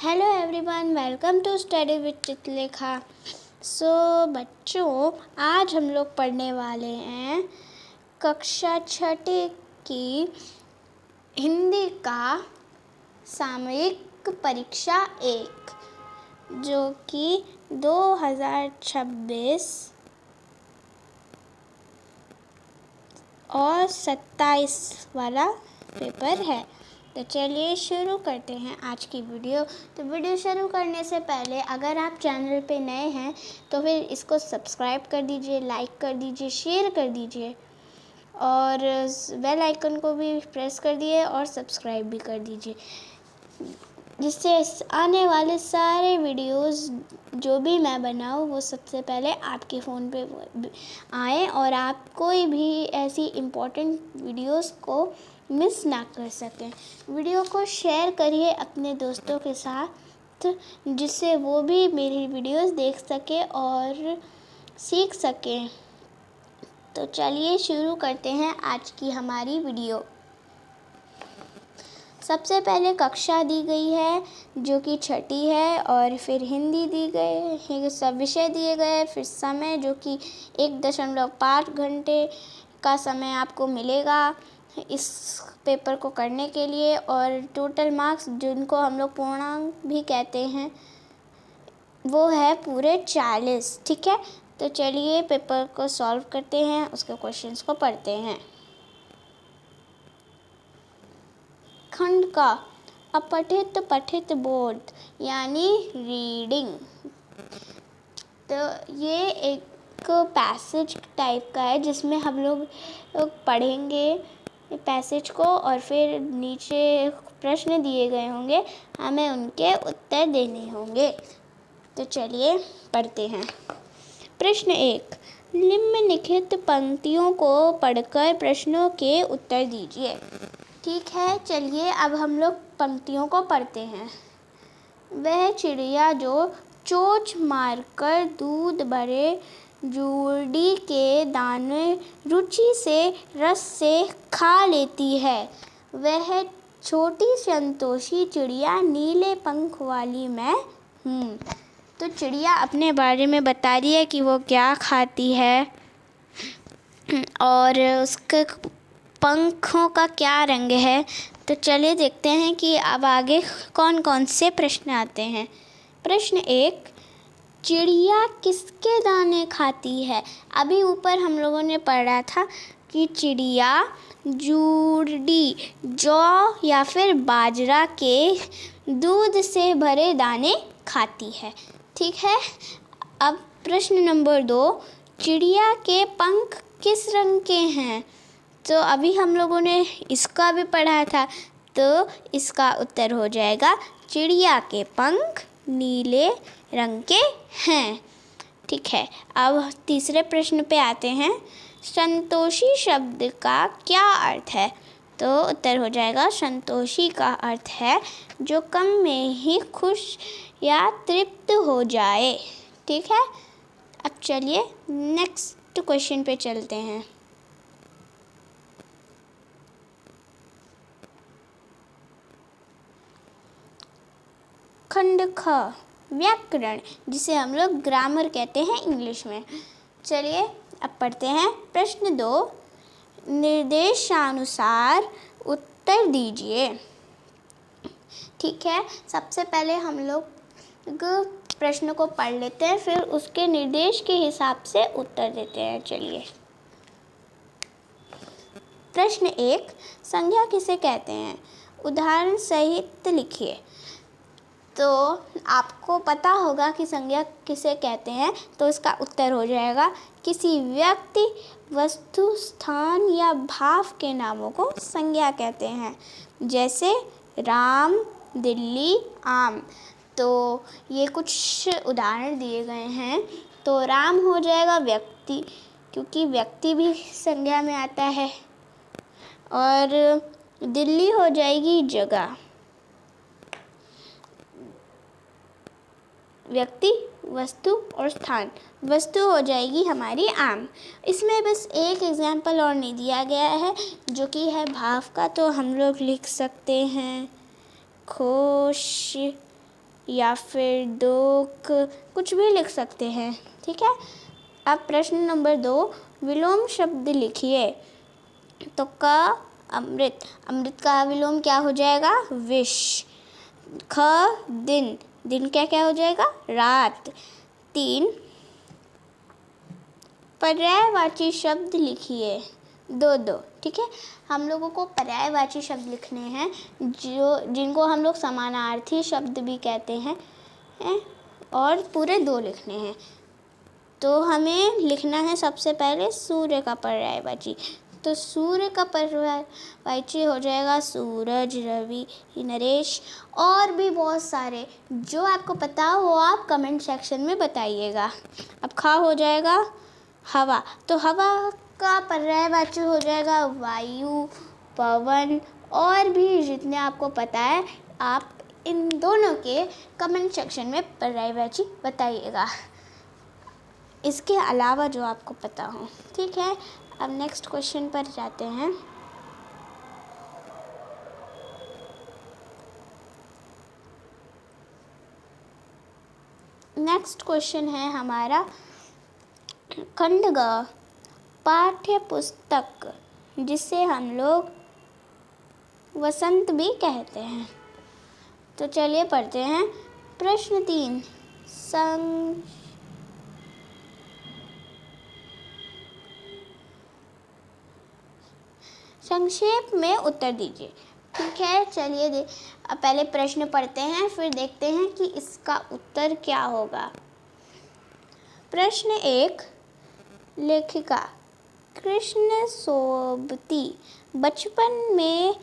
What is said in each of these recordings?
Hello everyone, welcome to study with Chitralekha. बच्चों, आज हम लोग पढ़ने वाले हैं कक्षा छठी की हिंदी का सामयिक परीक्षा 1, जो कि 2026 और 27 वाला पेपर है। तो चलिए शुरू करते हैं आज की वीडियो। तो वीडियो शुरू करने से पहले अगर आप चैनल पे नए हैं तो फिर इसको सब्सक्राइब कर दीजिए, लाइक कर दीजिए, शेयर कर दीजिए और बेल आइकन को भी प्रेस कर दिए और सब्सक्राइब भी कर दीजिए, जिससे आने वाले सारे वीडियोस जो भी मैं बनाऊँ वो सबसे पहले आपके फ़ोन पे आए और आप कोई भी ऐसी इम्पोर्टेंट वीडियोस को मिस ना कर सकें। वीडियो को शेयर करिए अपने दोस्तों के साथ, जिससे वो भी मेरी वीडियोस देख सके और सीख सकें। तो चलिए शुरू करते हैं आज की हमारी वीडियो। सबसे पहले कक्षा दी गई है जो कि छठी है, और फिर हिंदी दी गई है, सब विषय दिए गए, फिर समय जो कि 1.5 घंटे का समय आपको मिलेगा इस पेपर को करने के लिए, और टोटल मार्क्स जिनको हम लोग पूर्णांक भी कहते हैं वो है पूरे 40। ठीक है, तो चलिए पेपर को सॉल्व करते हैं, उसके क्वेश्चंस को पढ़ते हैं। खंड का अपठित पठित बोध यानी रीडिंग। तो ये एक पैसेज टाइप का है जिसमें हम लोग पढ़ेंगे पैसेज को, और फिर नीचे प्रश्न दिए गए होंगे, हमें उनके उत्तर देने होंगे। तो चलिए पढ़ते हैं। प्रश्न 1, निम्नलिखित पंक्तियों को पढ़कर प्रश्नों के उत्तर दीजिए। ठीक है, चलिए अब हम लोग पंक्तियों को पढ़ते हैं। वह चिड़िया जो चोंच मारकर दूध भरे जूड़ी के दाने रुचि से रस से खा लेती है, वह छोटी संतोषी चिड़िया नीले पंख वाली मैं हूँ। तो चिड़िया अपने बारे में बता रही है कि वो क्या खाती है और उसके पंखों का क्या रंग है। तो चलिए देखते हैं कि अब आगे कौन कौन से प्रश्न आते हैं। प्रश्न 1, चिड़िया किसके दाने खाती है? अभी ऊपर हम लोगों ने पढ़ा था कि चिड़िया जूड़ी, जौ या फिर बाजरा के दूध से भरे दाने खाती है। ठीक है, अब प्रश्न नंबर 2, चिड़िया के पंख किस रंग के हैं? तो अभी हम लोगों ने इसका भी पढ़ा था, तो इसका उत्तर हो जाएगा चिड़िया के पंख नीले रंग के हैं। ठीक है, अब तीसरे प्रश्न पे आते हैं। संतोषी शब्द का क्या अर्थ है? तो उत्तर हो जाएगा संतोषी का अर्थ है जो कम में ही खुश या तृप्त हो जाए। ठीक है, अब चलिए नेक्स्ट क्वेश्चन पे चलते हैं। खंड ख, व्याकरण, जिसे हम लोग ग्रामर कहते हैं इंग्लिश में। चलिए अब पढ़ते हैं। प्रश्न 2, निर्देशानुसार उत्तर दीजिए। ठीक है, सबसे पहले हम लोग प्रश्न को पढ़ लेते हैं, फिर उसके निर्देश के हिसाब से उत्तर देते हैं। चलिए, प्रश्न 1, संज्ञा किसे कहते हैं? उदाहरण सहित लिखिए। तो आपको पता होगा कि संज्ञा किसे कहते हैं, तो इसका उत्तर हो जाएगा किसी व्यक्ति, वस्तु, स्थान या भाव के नामों को संज्ञा कहते हैं, जैसे राम, दिल्ली, आम। तो ये कुछ उदाहरण दिए गए हैं। तो राम हो जाएगा व्यक्ति, क्योंकि व्यक्ति भी संज्ञा में आता है, और दिल्ली हो जाएगी जगह, व्यक्ति, वस्तु और स्थान। वस्तु हो जाएगी हमारी आम। इसमें बस एक एग्जाम्पल और नहीं दिया गया है जो कि है भाव का, तो हम लोग लिख सकते हैं खुश, या फिर दुख, कुछ भी लिख सकते हैं। ठीक है। अब प्रश्न नंबर 2, विलोम शब्द लिखिए। तो क अमृत, अमृत का विलोम क्या हो जाएगा? विष। ख दिन, दिन क्या क्या हो जाएगा? रात। 3, पर्यायवाची शब्द लिखिए। 2 ठीक है। हम लोगों को पर्यायवाची शब्द लिखने हैं जिनको हम लोग समानार्थी शब्द भी कहते हैं और पूरे 2 लिखने हैं। तो हमें लिखना है सबसे पहले सूर्य का पर्यायवाची। तो सूर्य का पर्यायवाची हो जाएगा सूरज, रवि, नरेश, और भी बहुत सारे। जो आपको पता हो वो आप कमेंट सेक्शन में बताइएगा। अब खा हो जाएगा हवा। तो हवा का पर्यायवाची हो जाएगा वायु, पवन, और भी जितने आपको पता है आप इन दोनों के कमेंट सेक्शन में पर्यायवाची बताइएगा, इसके अलावा जो आपको पता हो। ठीक है। अब नेक्स्ट क्वेश्चन पर जाते हैं। नेक्स्ट क्वेश्चन है हमारा खंड ग, पाठ्य पुस्तक, जिसे हम लोग वसंत भी कहते हैं। तो चलिए पढ़ते हैं। प्रश्न 3, संक्षेप में उत्तर दीजिए। ठीक है। चलिए अब पहले प्रश्न पढ़ते हैं, फिर देखते हैं कि इसका उत्तर क्या होगा। प्रश्न 1, लेखिका कृष्ण सोबती बचपन में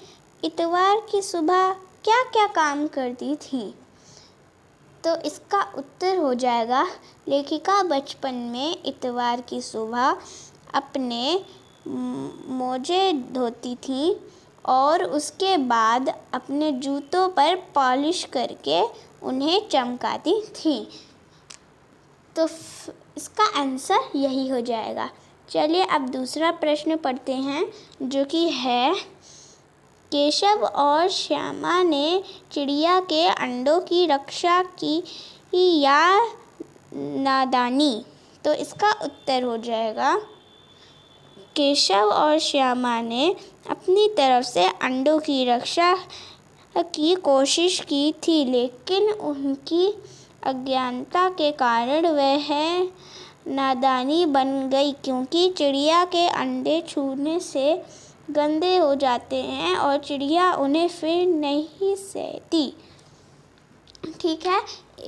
इतवार की सुबह क्या क्या काम करती थी? तो इसका उत्तर हो जाएगा, लेखिका बचपन में इतवार की सुबह अपने मोजे धोती थी और उसके बाद अपने जूतों पर पॉलिश करके उन्हें चमकाती थी। तो इसका आंसर यही हो जाएगा। चलिए अब दूसरा प्रश्न पढ़ते हैं, जो कि है केशव और श्यामा ने चिड़िया के अंडों की रक्षा की या नादानी? तो इसका उत्तर हो जाएगा, केशव और श्यामा ने अपनी तरफ से अंडों की रक्षा की कोशिश की थी, लेकिन उनकी अज्ञानता के कारण वह नादानी बन गई, क्योंकि चिड़िया के अंडे छूने से गंदे हो जाते हैं और चिड़िया उन्हें फिर नहीं सहती। ठीक है।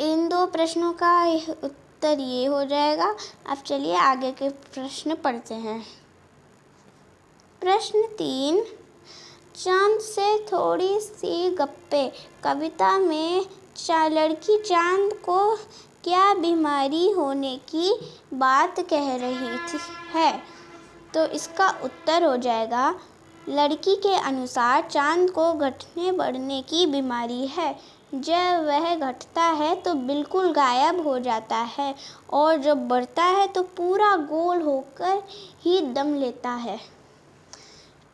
इन 2 प्रश्नों का उत्तर ये हो जाएगा। अब चलिए आगे के प्रश्न पढ़ते हैं। प्रश्न 3, चांद से थोड़ी सी गप्पे, कविता में लड़की चांद को क्या बीमारी होने की बात कह रही है? तो इसका उत्तर हो जाएगा, लड़की के अनुसार चांद को घटने बढ़ने की बीमारी है। जब वह घटता है तो बिल्कुल गायब हो जाता है और जब बढ़ता है तो पूरा गोल होकर ही दम लेता है।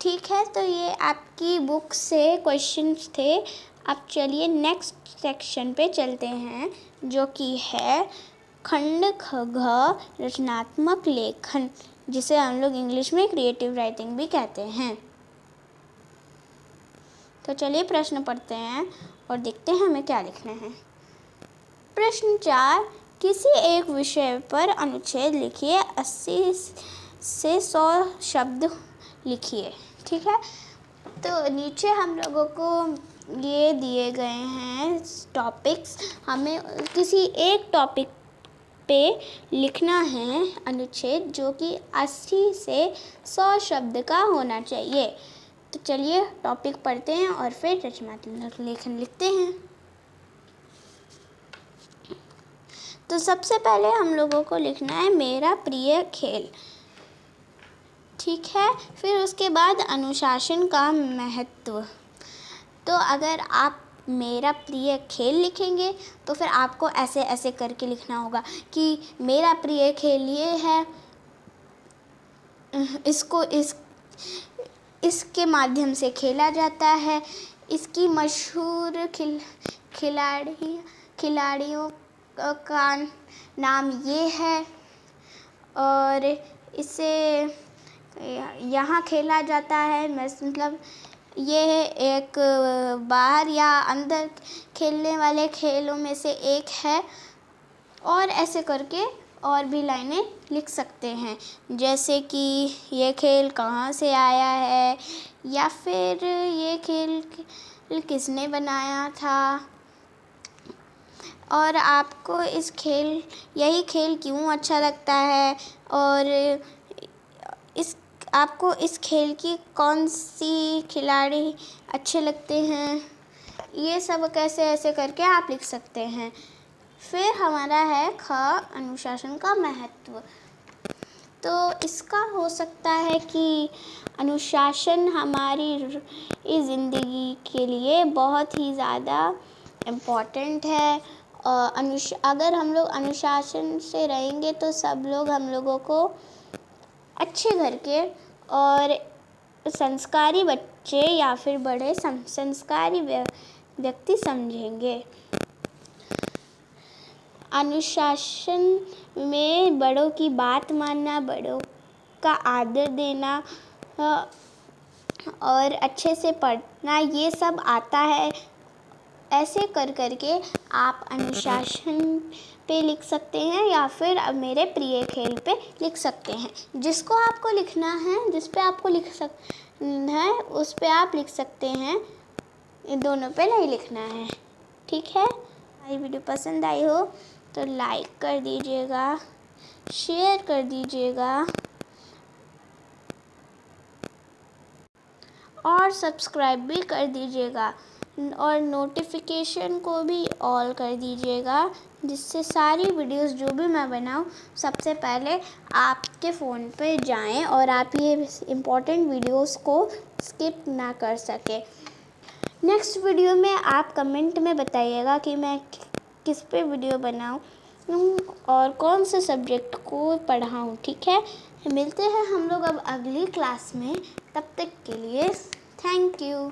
ठीक है। तो ये आपकी बुक से क्वेश्चंस थे। अब चलिए नेक्स्ट सेक्शन पे चलते हैं, जो कि है खंड घ, रचनात्मक लेखन, जिसे हम लोग इंग्लिश में क्रिएटिव राइटिंग भी कहते हैं। तो चलिए प्रश्न पढ़ते हैं और देखते हैं हमें क्या लिखना है। प्रश्न 4, किसी एक विषय पर अनुच्छेद लिखिए। 80 से 100 शब्द लिखिए। ठीक है। तो नीचे हम लोगों को ये दिए गए हैं टॉपिक्स। हमें किसी एक टॉपिक पे लिखना है अनुच्छेद, जो कि 80 से 100 शब्द का होना चाहिए। तो चलिए टॉपिक पढ़ते हैं और फिर रचनात्मक लेखन लिखते हैं। तो सबसे पहले हम लोगों को लिखना है मेरा प्रिय खेल। ठीक है। फिर उसके बाद अनुशासन का महत्व। तो अगर आप मेरा प्रिय खेल लिखेंगे तो फिर आपको ऐसे ऐसे करके लिखना होगा कि मेरा प्रिय खेल ये है, इसको इसके माध्यम से खेला जाता है, इसकी मशहूर खिलाड़ी खिलाड़ियों का नाम ये है और इसे यहाँ खेला जाता है। मतलब ये एक बाहर या अंदर खेलने वाले खेलों में से एक है। और ऐसे करके और भी लाइनें लिख सकते हैं, जैसे कि ये खेल कहाँ से आया है, या फिर ये खेल किसने बनाया था, और आपको यही खेल क्यों अच्छा लगता है, और आपको इस खेल की कौन सी खिलाड़ी अच्छे लगते हैं। ये सब कैसे ऐसे करके आप लिख सकते हैं। फिर हमारा है ख, अनुशासन का महत्व। तो इसका हो सकता है कि अनुशासन हमारी ज़िंदगी के लिए बहुत ही ज़्यादा इम्पोर्टेंट है। अगर हम लोग अनुशासन से रहेंगे तो सब लोग हम लोगों को अच्छे घर के और संस्कारी बच्चे या फिर बड़े संस्कारी व्यक्ति समझेंगे। अनुशासन में बड़ों की बात मानना, बड़ों का आदर देना और अच्छे से पढ़ना, ये सब आता है। ऐसे कर करके आप अनुशासन पे लिख सकते हैं या फिर मेरे प्रिय खेल पे लिख सकते हैं। जिसको आपको लिखना है, जिस पे आपको लिख सकना है उस पे आप लिख सकते हैं, दोनों पे नहीं लिखना है। ठीक है। हमारी वीडियो पसंद आई हो तो लाइक कर दीजिएगा, शेयर कर दीजिएगा और सब्सक्राइब भी कर दीजिएगा और नोटिफिकेशन को भी ऑल कर दीजिएगा, जिससे सारी वीडियोस जो भी मैं बनाऊं सबसे पहले आपके फ़ोन पे जाएं और आप ये इम्पोर्टेंट वीडियोस को स्किप ना कर सके। नेक्स्ट वीडियो में आप कमेंट में बताइएगा कि मैं किस पे वीडियो बनाऊं और कौन से सब्जेक्ट को पढ़ाऊं। ठीक है। मिलते हैं हम लोग अब अगली क्लास में। तब तक के लिए थैंक यू।